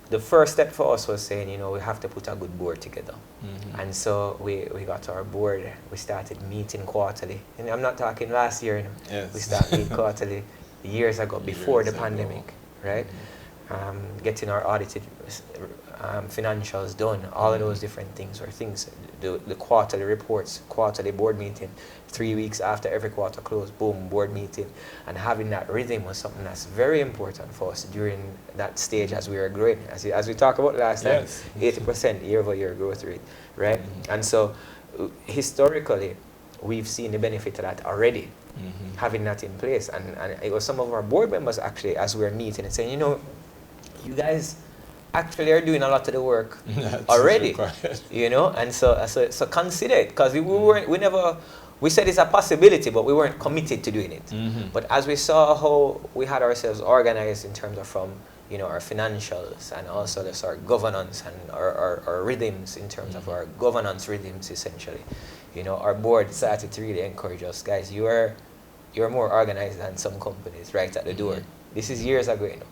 the first step for us was saying, you know, we have to put a good board together. And so we got our board. We started meeting quarterly. And I'm not talking last year, you know. Yes. We started meeting quarterly years ago, before the pandemic, right? Getting our audited financials done, all of those different things, or things, the quarterly reports, quarterly board meeting, 3 weeks after every quarter close, boom, board meeting. And having that rhythm was something that's very important for us during that stage as we were growing. As we talked about last time, 80% year-over-year growth rate, right? And so historically, we've seen the benefit of that already, having that in place. And it was some of our board members actually, as we were meeting, and saying, you know, you guys actually are doing a lot of the work already, you know, and so consider it, because we said it's a possibility, but we weren't committed to doing it. But as we saw how we had ourselves organized in terms of from, you know, our financials, and also just our governance and our rhythms in terms of our governance rhythms, essentially, you know, our board started to really encourage us, guys, you're more organized than some companies right at the door. This is years ago, you know.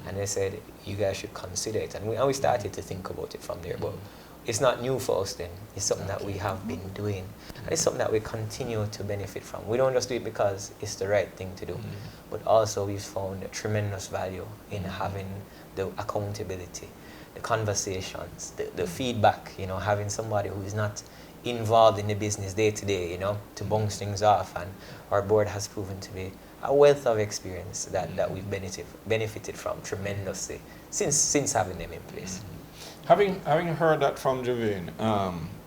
And they said, you guys should consider it. And we started to think about it from there. But it's not new for us then. It's something that we have been doing. And it's something that we continue to benefit from. We don't just do it because it's the right thing to do. But also we've found a tremendous value in having the accountability, the conversations, the feedback, you know, having somebody who is not involved in the business day to day, you know, to bounce things off. And our board has proven to be a wealth of experience that we've benefited from tremendously since having them in place. Having heard that from Djuvane,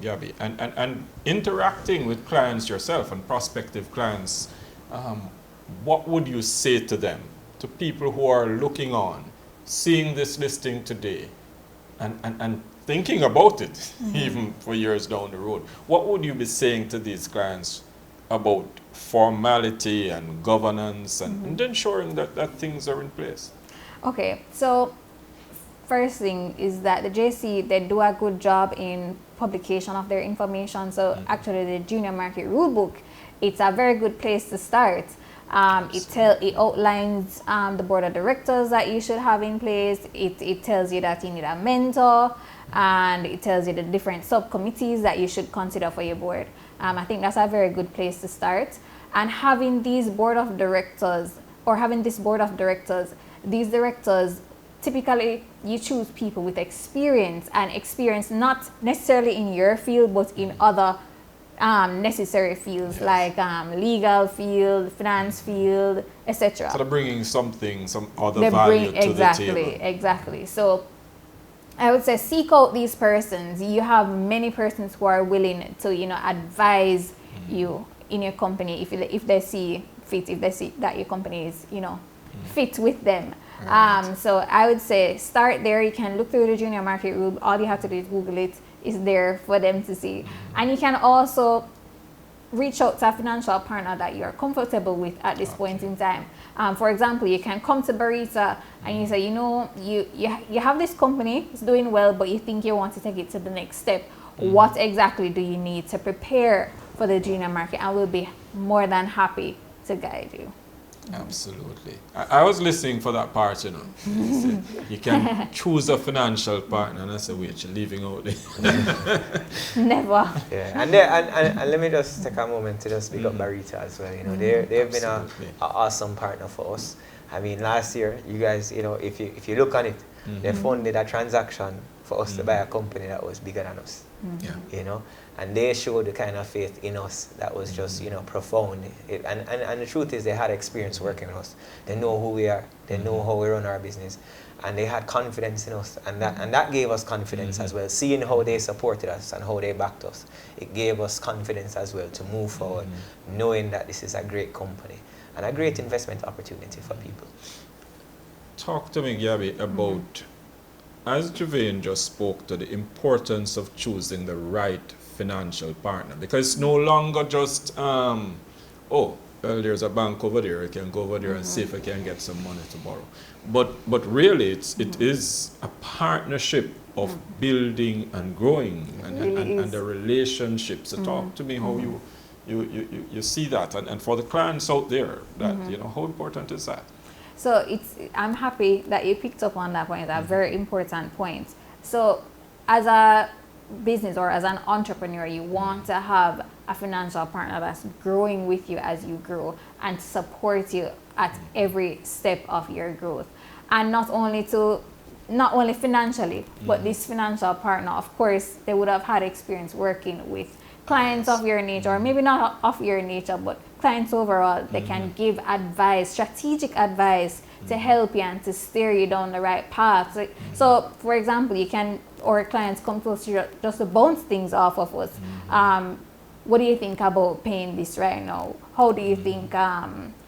Gabby, and interacting with clients yourself and prospective clients, what would you say to them, to people who are looking on, seeing this listing today, and thinking about it even for years down the road? What would you be saying to these clients about formality and governance and ensuring that things are in place? Okay, so first thing is that the JC, they do a good job in publication of their information. So actually the Junior Market Rulebook, it's a very good place to start. It outlines the board of directors that you should have in place. It tells you that you need a mentor, and it tells you the different subcommittees that you should consider for your board. I think that's a very good place to start. And having these board of directors, these directors, typically you choose people with experience, and experience not necessarily in your field, but in other necessary fields, like legal field, finance field, etc. So they're bringing some other value to the table. Exactly. So I would say seek out these persons. You have many persons who are willing to, you know, advise you in your company if they see fit, if they see that your company is, you know, fit with them. Right. So I would say start there. You can look through the Junior Market Rule. All you have to do is Google it. It's there for them to see. And you can also reach out to a financial partner that you are comfortable with at this point in time. For example, you can come to Barita and you say, you know, you have this company, it's doing well, but you think you want to take it to the next step. What exactly do you need to prepare for the junior market? And we'll be more than happy to guide you. Absolutely. I was listening for that part, you know. You can choose a financial partner, and I said, wait, you're leaving out there. Never. Yeah, and let me just take a moment to just speak up Barita as well. You know, they've been an awesome partner for us. I mean, last year, you guys, you know, if you look on it, they funded a transaction for us to buy a company that was bigger than us. Yeah. You know, and they showed the kind of faith in us that was just, you know, profound. And the truth is, they had experience working with us. They know who we are. They know how we run our business, and they had confidence in us, and that gave us confidence as well. Seeing how they supported us and how they backed us, it gave us confidence as well to move forward, knowing that this is a great company and a great investment opportunity for people. Talk to me, Gabby, about, as Djuvane just spoke to, the importance of choosing the right financial partner, because it's no longer just well, there's a bank over there, I can go over there and see if I can get some money to borrow. But really it is a partnership of building and growing and the relationships. So talk to me how you see that, and for the clients out there, that you know, how important is that? So I'm happy that you picked up on that point, that very important point. So as a business or as an entrepreneur, you want to have a financial partner that's growing with you as you grow and support you at every step of your growth. And not only financially, but this financial partner, of course, they would have had experience working with clients of your nature, or maybe not of your nature, but clients overall. They can give advice, strategic advice, to help you and to steer you down the right path. So for example, or clients come to us just to bounce things off of us. What do you think about paying this right now? How do you think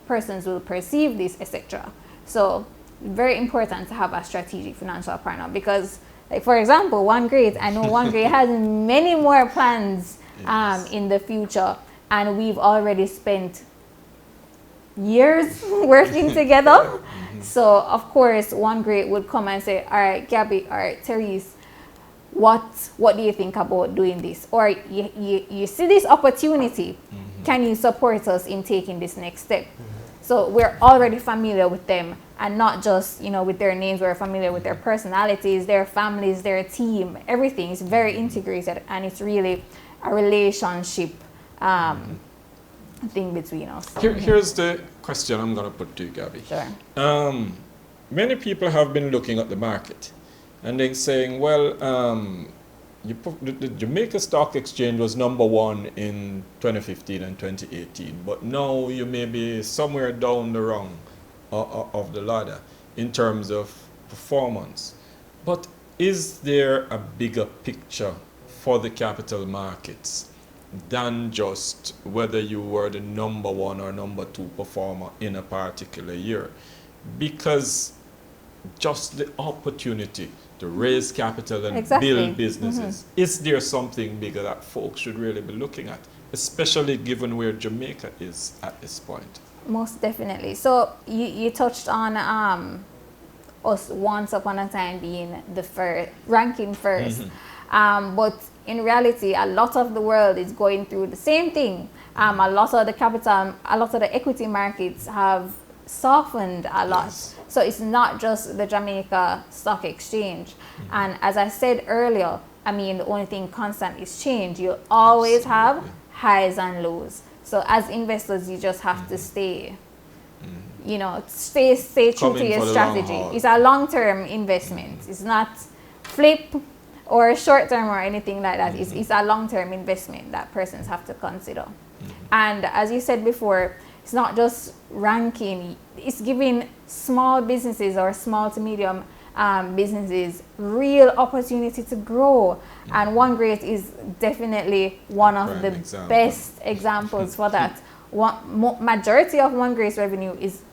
persons will perceive this, etc.? So very important to have a strategic financial partner, because, like, for example, I know One Great has many more plans in the future, and we've already spent years working together. So of course One Great would come and say, all right, Gabby, all right, Therese, what do you think about doing this? Or you see this opportunity, can you support us in taking this next step? So we're already familiar with them, and not just, with their names. We're familiar with their personalities, their families, their team. Everything is very integrated, and it's really a relationship thing between us. Here's the question I'm going to put to you, Gabby. Sure. Many people have been looking at the market and then saying, well, the Jamaica Stock Exchange was #1 in 2015 and 2018, but now you may be somewhere down the rung of the ladder in terms of performance. But is there a bigger picture for the capital markets than just whether you were the #1 or #2 performer in a particular year? Because just the opportunity to raise capital and build businesses, is there something bigger that folks should really be looking at, especially given where Jamaica is at this point? Most definitely. So you touched on us once upon a time being ranking first. But in reality, a lot of the world is going through the same thing. A lot of the equity markets have softened a lot. Yes. So it's not just the Jamaica Stock Exchange. And as I said earlier, the only thing constant is change. You'll always have highs and lows. So as investors, you just have to stay true to your strategy. It's a long-term investment. It's not flip or short-term or anything like that. It's a long-term investment that persons have to consider. And as you said before, it's not just ranking. It's giving small businesses or small to medium businesses real opportunity to grow. And One Great is definitely one of the best examples for that. Majority of One Great's revenue is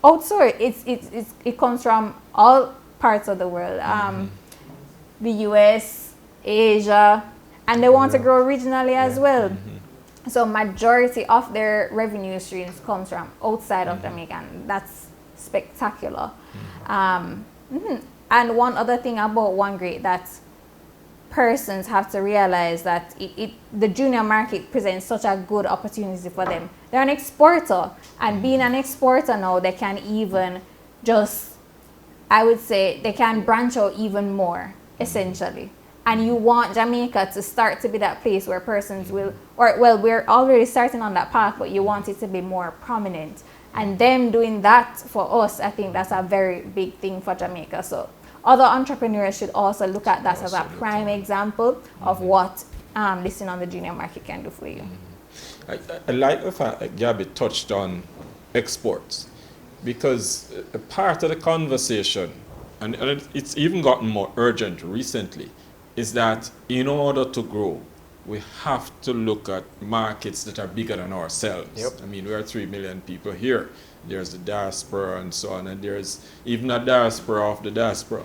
outsourced. It comes from all parts of the world. The US, Asia, and they want to grow regionally as well. So majority of their revenue streams comes from outside of Jamaica, and that's spectacular. And one other thing about One Great that persons have to realize, that the junior market presents such a good opportunity for them. They're an exporter, and being an exporter now, they can even they can branch out even more, essentially. And you want Jamaica to start to be that place where persons we're already starting on that path, but you want it to be more prominent. And them doing that for us, I think that's a very big thing for Jamaica. So other entrepreneurs should also look at that as a prime example of what listing on the junior market can do for you. I like the fact that Gabby touched on exports, because a part of the conversation, and it's even gotten more urgent recently, is that in order to grow, we have to look at markets that are bigger than ourselves. We are 3 million people here. There's the diaspora and so on, and there's even a diaspora of the diaspora,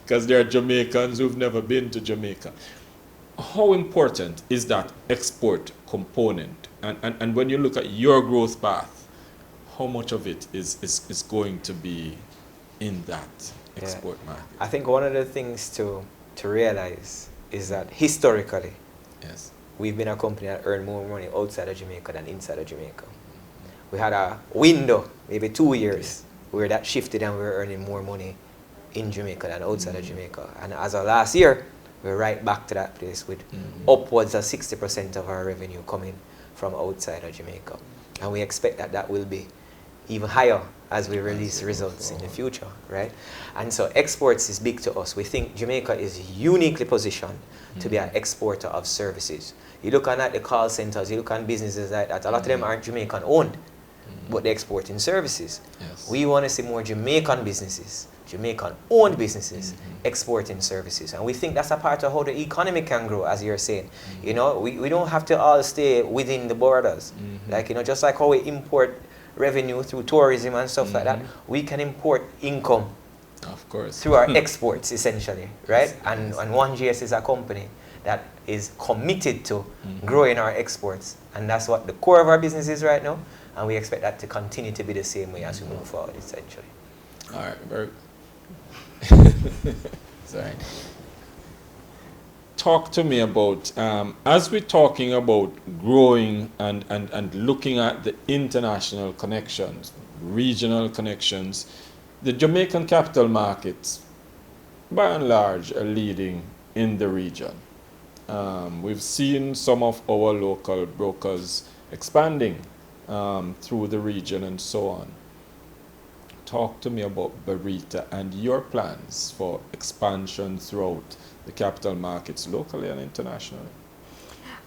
because there are Jamaicans who've never been to Jamaica. How important is that export component? And when you look at your growth path, how much of it is going to be in that export market? I think one of the things to realize is that historically, we've been a company that earned more money outside of Jamaica than inside of Jamaica. we had a window, maybe 2 years, where that shifted and we were earning more money in Jamaica than outside of Jamaica. And as of last year, we're right back to that place with upwards of 60% of our revenue coming from outside of Jamaica. And we expect that that will be even higher as we release results in the future, right? And so exports is big to us. We think Jamaica is uniquely positioned to be an exporter of services. You look at the call centers, you look at businesses like that, a lot of them aren't Jamaican owned, but they export in services. Yes. We want to see more Jamaican businesses, Jamaican owned businesses, exporting services. And we think that's a part of how the economy can grow, as you're saying. You know, we don't have to all stay within the borders. Like, you know, just like how we import revenue through tourism and stuff like that, we can import income, of course, through our exports, essentially, right? And 1GS is a company that is committed to growing our exports, and that's what the core of our business is right now, and we expect that to continue to be the same way as we move forward, essentially. All right, very sorry. Talk to me about, as we're talking about growing and looking at the international connections, regional connections, the Jamaican capital markets, by and large, are leading in the region. We've seen some of our local brokers expanding through the region and so on. Talk to me about Barita and your plans for expansion throughout the capital markets locally and internationally.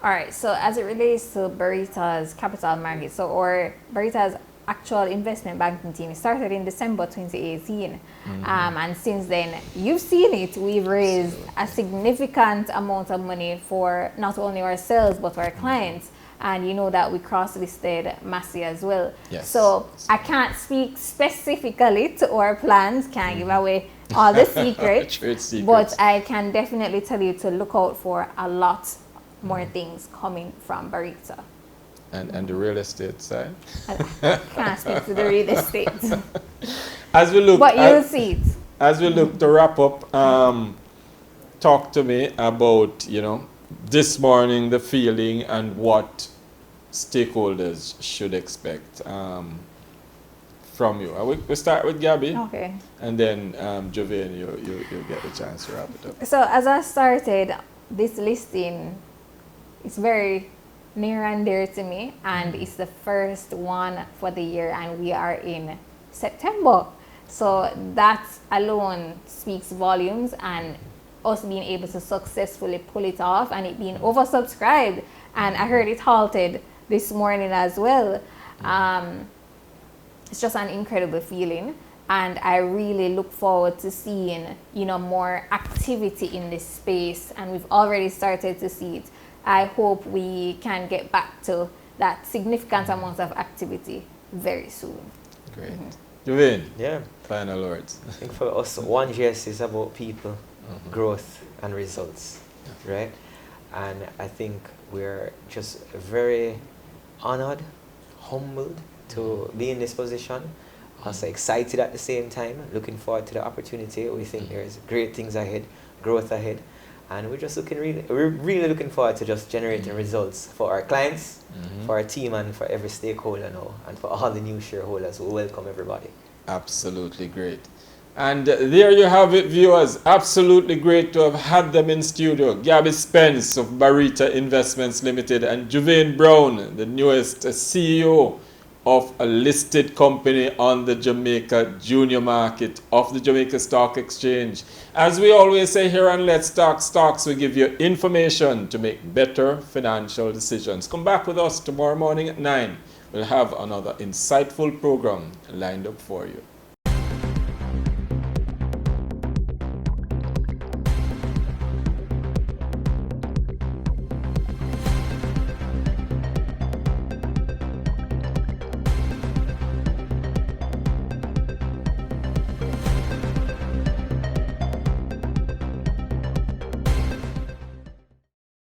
All right, so as it relates to Barita's capital market, or Barita's actual investment banking team, it started in December 2018. And since then, you've seen it, we've raised a significant amount of money for not only ourselves, but our clients. And you know that we cross-listed Massey as well. Yes. So I can't speak specifically to our plans, can't give away all the secrets, but I can definitely tell you to look out for a lot more things coming from Barita. And the real estate side? I can't speak to the real estate. As we look, but you'll see it. As we look to wrap up, talk to me about, you know, this morning, the feeling and what stakeholders should expect from you. We start with Gabby. Okay. And then Djuvane, you'll get the chance to wrap it up. So as I started, this listing is very near and dear to me, and it's the first one for the year, and we are in September. So that alone speaks volumes, and us being able to successfully pull it off and it being oversubscribed. And I heard it halted this morning as well. It's just an incredible feeling. And I really look forward to seeing, you know, more activity in this space. And we've already started to see it. I hope we can get back to that significant amount of activity very soon. Great. Djuvane, Yeah. final words. I think for us, 1GS is about people, growth, and results, right? And I think we're just very honored, humbled to be in this position. Also excited at the same time, looking forward to the opportunity. We think there's great things ahead, growth ahead, and we're just we're really looking forward to just generating results for our clients, for our team, and for every stakeholder now, and for all the new shareholders. We welcome everybody. Absolutely great. And there you have it, viewers. Absolutely great to have had them in studio. Gabby Spence of Barita Investments Limited and Djuvane Browne, the newest CEO of a listed company on the Jamaica junior market of the Jamaica Stock Exchange. As we always say here on Let's Talk Stocks, we give you information to make better financial decisions. Come back with us tomorrow morning at 9. We'll have another insightful program lined up for you.